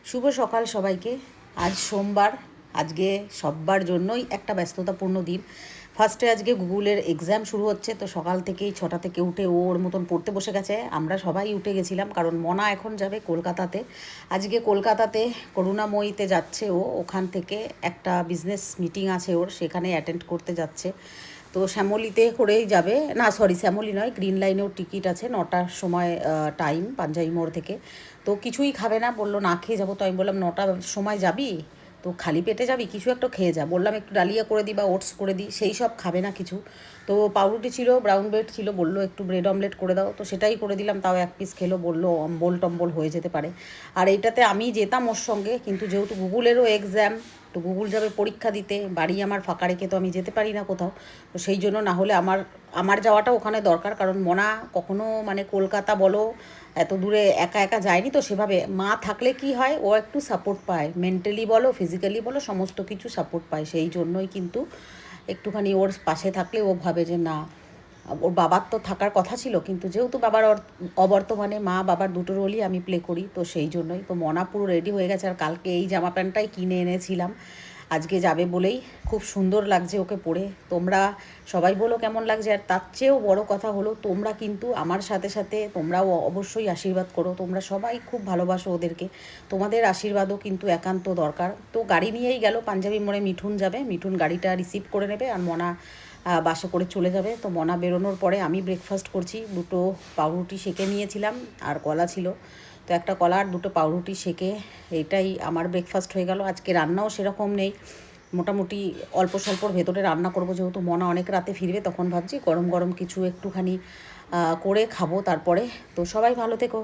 শুভ সকাল সবাইকে। আজ সোমবার। আজকে সবার জন্যই একটা ব্যস্ততাপূর্ণ দিন। ফার্স্টে আজকে গুগলের এক্সাম শুরু হচ্ছে, তো সকাল থেকেই 6টা থেকে উঠে ওর মতন পড়তে বসে গেছে। আমরা সবাই উঠে গেছিলাম, কারণ মনা এখন যাবে কলকাতাতে। আজকে কলকাতাতে করুণাময়ীতে যাচ্ছে ও, ওখান থেকে একটা বিজনেস মিটিং আছে ওর, সেখানে অ্যাটেন্ড করতে যাচ্ছে। তো শ্যামলীতে করেই যাবে, না সরি শ্যামলী নয়, গ্রিন লাইনেও টিকিট আছে, 9টার সময় টাইম পাঞ্জাবি মোড় থেকে। তো কিছুই খাবে না, বললো না খেয়ে যাবো। তো আমি বললাম 9টার সময় যাবি তো খালি পেটে যাবি, কিছু একটা খেয়ে যা। বললাম একটু ডালিয়া করে দিই বা ওটস করে দিই, সেই সব খাবে না কিছু। তো পাউরুটি ছিল, ব্রাউন ব্রেড ছিল, বললো একটু ব্রেড অমলেট করে দাও, তো সেটাই করে দিলাম। তাও এক পিস খেলো, বললো অম্বল টম্বল হয়ে যেতে পারে। আর এইটাতে আমি যেতাম ওর সঙ্গে, কিন্তু যেহেতু গুগলেরও এক্সাম, তো গুগল যাবে পরীক্ষা দিতে, বাড়ি আমার ফাঁকা রেখে তো আমি যেতে পারি না কোথাও। তো সেই জন্য না হলে আমার আমার যাওয়াটা ওখানে দরকার, কারণ মনা কখনো মানে কলকাতা বলো এত দূরে একা একা যায়নি। তো সেভাবে মা থাকলে কি হয়, ও একটু সাপোর্ট পায়, মেন্টালি বলো ফিজিক্যালি বলো সমস্ত কিছু সাপোর্ট পায়। সেই জন্যই কিন্তু একটুখানি ওর পাশে থাকলে ও ভাবে যে না, ওর বাবার তো থাকার কথা ছিল, কিন্তু যেহেতু বাবার অবর্তমানে মা বাবার দুটো রোলই আমি প্লে করি, তো সেই জন্যই। তো মনা পুরো রেডি হয়ে গেছে। আর কালকে এই জামা প্যান্টটাই কিনে এনেছিলাম, আজকে যাবে বলেই। খুব সুন্দর লাগছে ওকে পরে। তোমরা সবাই বলো কেমন লাগছে। আর তার চেয়েও বড় কথা হলো, তোমরা কিন্তু আমার সাথে সাথে তোমরাও অবশ্যই আশীর্বাদ করো। তোমরা সবাই খুব ভালোবাসো ওদেরকে, তোমাদের আশীর্বাদও কিন্তু একান্ত দরকার। তো গাড়ি নিয়েই গেল, পাঞ্জাবি মোড়ে মিঠুন যাবে, মিঠুন গাড়িটা রিসিভ করে নেবে, আর মনা বাসে করে চলে যাবে। তো মনা বেরোনোর পরে আমি ব্রেকফাস্ট করছি। দুটো পাউরুটি সেঁকে নিয়েছিলাম, আর কলা ছিল, তো একটা কলা আর দুটো পাউরুটি সেঁকে এইটাই আমার ব্রেকফাস্ট হয়ে গেল। আজকে রান্নাও সেরকম নেই, মোটামুটি অল্প স্বল্পর ভেতরে রান্না করব, যেহেতু মনা অনেক রাতে ফিরবে। তখন ভাবছি গরম গরম কিছু একটুখানি করে খাবো তারপরে। তো সবাই ভালো থেকো।